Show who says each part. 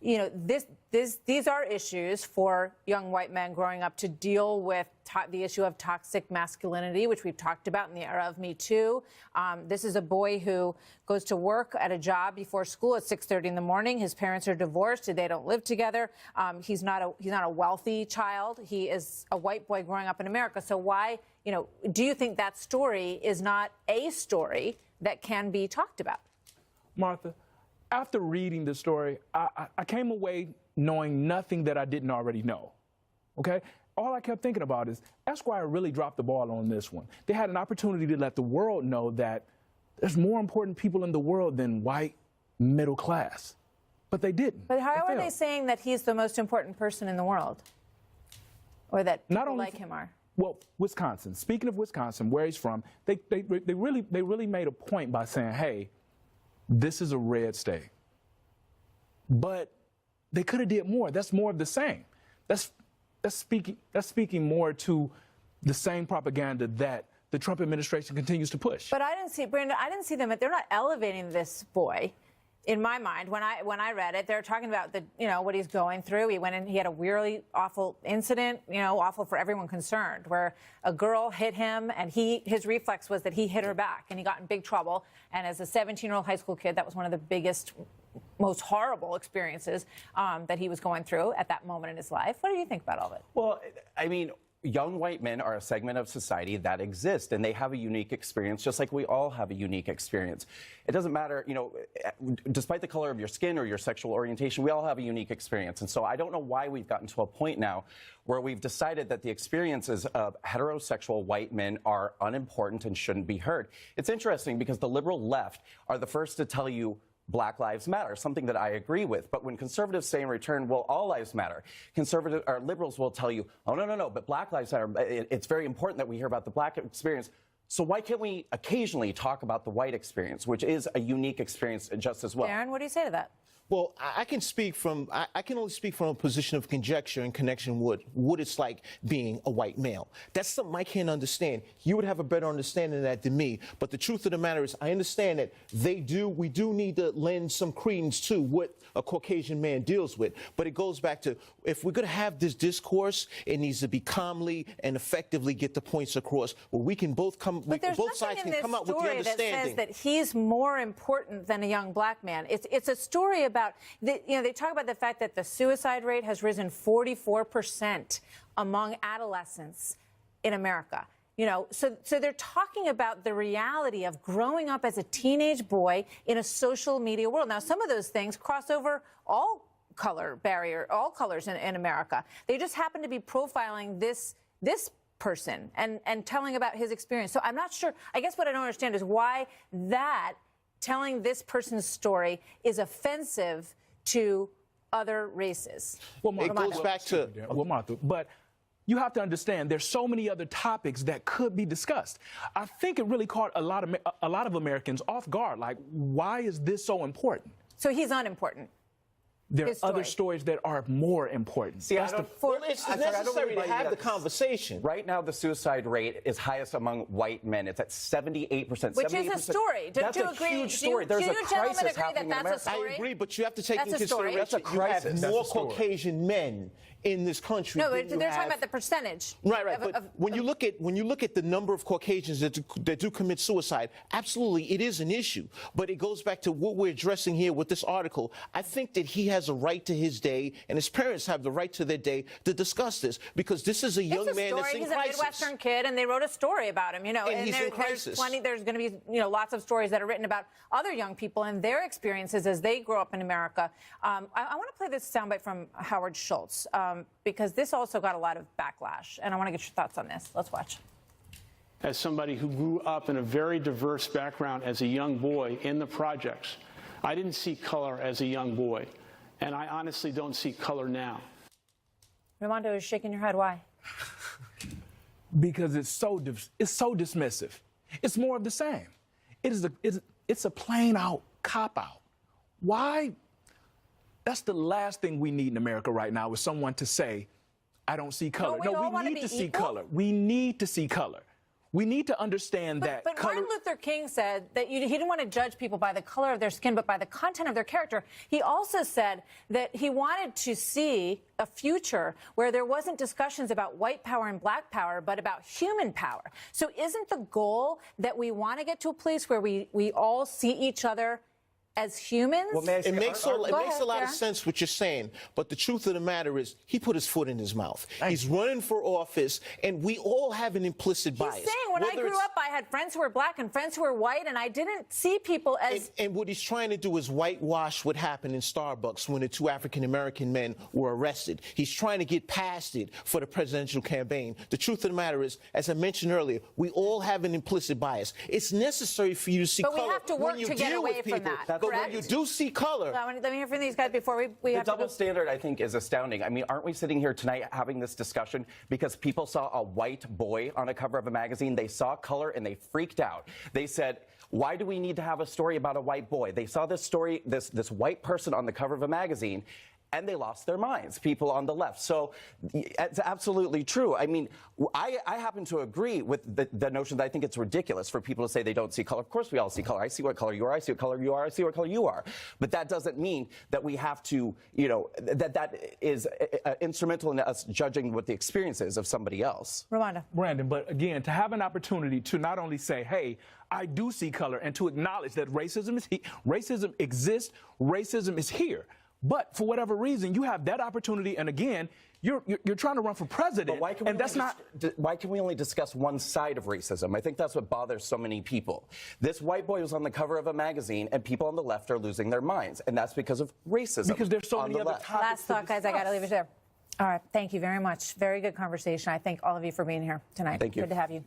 Speaker 1: You know, these are issues for young white men growing up to deal with the issue of toxic masculinity, which we've talked about in the era of Me Too. This is a boy who goes to work at a job before school at 6:30 in the morning. His parents are divorced. They don't live together. He's not a wealthy child. He is a white boy growing up in America. So why, do you think that story is not a story that can be talked about?
Speaker 2: Martha, after reading the story, I came away knowing nothing that I didn't already know, okay? All I kept thinking about is Esquire really dropped the ball on this one. They had an opportunity to let the world know that there's more important people in the world than white middle class, but they didn't.
Speaker 1: But how are they saying that he's the most important person in the world, or that people like him are?
Speaker 2: Well, Wisconsin, speaking of Wisconsin, where he's from, they really made a point by saying, hey, this is a red state. But they could have did more. That's more of the same. That's speaking more to the same propaganda that the Trump administration continues to push.
Speaker 1: But I didn't see, Brandon, I didn't see them. They're not elevating this boy. In my mind, when I read it, they're talking about what he's going through. He went in, he had a really awful incident, awful for everyone concerned, where a girl hit him, and his reflex was that he hit her back, and he got in big trouble. And as a 17-year-old high school kid, that was one of the biggest, most horrible experiences that he was going through at that moment in his life. What do you think about all of it?
Speaker 3: Well, I mean, young white men are a segment of society that exists, and they have a unique experience, just like we all have a unique experience. It doesn't matter, despite the color of your skin or your sexual orientation, we all have a unique experience. And so I don't know why we've gotten to a point now where we've decided that the experiences of heterosexual white men are unimportant and shouldn't be heard. It's interesting because the liberal left are the first to tell you Black Lives Matter, something that I agree with. But when conservatives say in return, well, all lives matter, liberals will tell you, oh, no, but Black Lives Matter. It's very important that we hear about the Black experience. So why can't we occasionally talk about the white experience, which is a unique experience just as well?
Speaker 1: Aaron, what do you say to that?
Speaker 4: Well, I can only speak from a position of conjecture in connection with what it's like being a white male. That's something I can't understand. You would have a better understanding of that than me. But the truth of the matter is, I understand that we do need to lend some credence to what a Caucasian man deals with. But it goes back to, if we're going to have this discourse, it needs to be calmly and effectively get the points across, where we can both both sides can come up with the understanding.
Speaker 1: But there's nothing in this story that says that he's more important than a young black man. It's a story about, they talk about the fact that the suicide rate has risen 44% among adolescents in America. So they're talking about the reality of growing up as a teenage boy in a social media world. Now, some of those things cross over all colors in America. They just happen to be profiling this person and telling about his experience. So I'm not sure. I guess what I don't understand is why that telling this person's story is offensive to other races.
Speaker 4: Well, it goes back to
Speaker 2: Martha, but you have to understand there's so many other topics that could be discussed. I think it really caught a lot of Americans off guard. Like, why is this so important?
Speaker 1: So he's unimportant.
Speaker 2: There are other stories that are more important.
Speaker 3: See,
Speaker 4: it's necessary to have the conversation.
Speaker 3: Right now, the suicide rate is highest among white men. It's at 78%.
Speaker 1: Which is a story.
Speaker 3: That's a huge story. There's a crisis happening in America.
Speaker 4: I agree, but you have to take into consideration
Speaker 3: that's a crisis.
Speaker 4: You have more Caucasian men in this country.
Speaker 1: No, but they're talking about the percentage.
Speaker 4: Right. But when you look at the number of Caucasians that do commit suicide, absolutely, it is an issue. But it goes back to what we're addressing here with this article. I think that he has a right to his day, and his parents have the right to their day to discuss this, because this is a young man that's in crisis.
Speaker 1: He's a Midwestern kid, and they wrote a story about him.
Speaker 4: And he's in crisis.
Speaker 1: There's going to be lots of stories that are written about other young people and their experiences as they grow up in America. I want to play this soundbite from Howard Schultz. Because this also got a lot of backlash, and I want to get your thoughts on this. Let's watch.
Speaker 5: As somebody who grew up in a very diverse background as a young boy in the projects, I didn't see color as a young boy, and I honestly don't see color now.
Speaker 1: Raimondo is shaking your head. Why?
Speaker 2: Because it's so dismissive. It's more of the same. It's a plain out cop-out. Why? That's the last thing we need in America right now, is someone to say, I don't see color.
Speaker 1: No, we need
Speaker 2: to see color. We need to see color. We need to understand that
Speaker 1: But
Speaker 2: color.
Speaker 1: Martin Luther King said that he didn't want to judge people by the color of their skin, but by the content of their character. He also said that he wanted to see a future where there wasn't discussions about white power and black power, but about human power. So isn't the goal that we want to get to a place where we all see each other as humans?
Speaker 3: Well, may I say,
Speaker 4: It makes a
Speaker 1: Go
Speaker 4: lot
Speaker 1: ahead,
Speaker 4: of
Speaker 1: Darren.
Speaker 4: sense what you're saying, but the truth of the matter is he put his foot in his mouth. He's running for office, and we all have an implicit bias.
Speaker 1: He's saying when I
Speaker 4: Whether
Speaker 1: grew
Speaker 4: it's-
Speaker 1: up, I had friends who were black and friends who were white, and I didn't see people as...
Speaker 4: And what he's trying to do is whitewash what happened in Starbucks when the two African-American men were arrested. He's trying to get past it for the presidential campaign. The truth of the matter is, as I mentioned earlier, we all have an implicit bias. It's necessary for you to see
Speaker 1: But we
Speaker 4: color
Speaker 1: have to
Speaker 4: when
Speaker 1: work
Speaker 4: you
Speaker 1: to get
Speaker 4: deal
Speaker 1: away
Speaker 4: with
Speaker 1: from
Speaker 4: people.
Speaker 1: that,
Speaker 4: But when
Speaker 1: correct?
Speaker 4: you do see color,
Speaker 1: Let me hear from these guys before we
Speaker 3: The
Speaker 1: have to
Speaker 3: double
Speaker 1: go.
Speaker 3: standard, I think, is astounding. I mean, aren't we sitting here tonight having this discussion because people saw a white boy on a cover of a magazine? They saw color and they freaked out. They said, why do we need to have a story about a white boy? They saw this story, this white person on the cover of a magazine, and they lost their minds, people on the left. So it's absolutely true. I mean, I happen to agree with the notion that I think it's ridiculous for people to say they don't see color. Of course we all see color. I see what color you are. I see what color you are. I see what color you are. But that doesn't mean that we have to, you know, that is instrumental in us judging what the experience is of somebody else.
Speaker 1: Rwanda.
Speaker 2: Brandon, but again, to have an opportunity to not only say, hey, I do see color, and to acknowledge that racism exists, racism is here. But for whatever reason, you have that opportunity, and again, you're trying to run for president,
Speaker 3: But why can we only discuss one side of racism? I think that's what bothers so many people. This white boy was on the cover of a magazine, and people on the left are losing their minds, and that's because of racism.
Speaker 2: Because there's so
Speaker 3: on
Speaker 2: many
Speaker 3: the
Speaker 2: other
Speaker 3: left.
Speaker 2: topics.
Speaker 1: Last thought, guys. I got to leave it there. All right. Thank you very much. Very good conversation. I thank all of you for being here tonight.
Speaker 3: Thank you.
Speaker 1: Good to have you.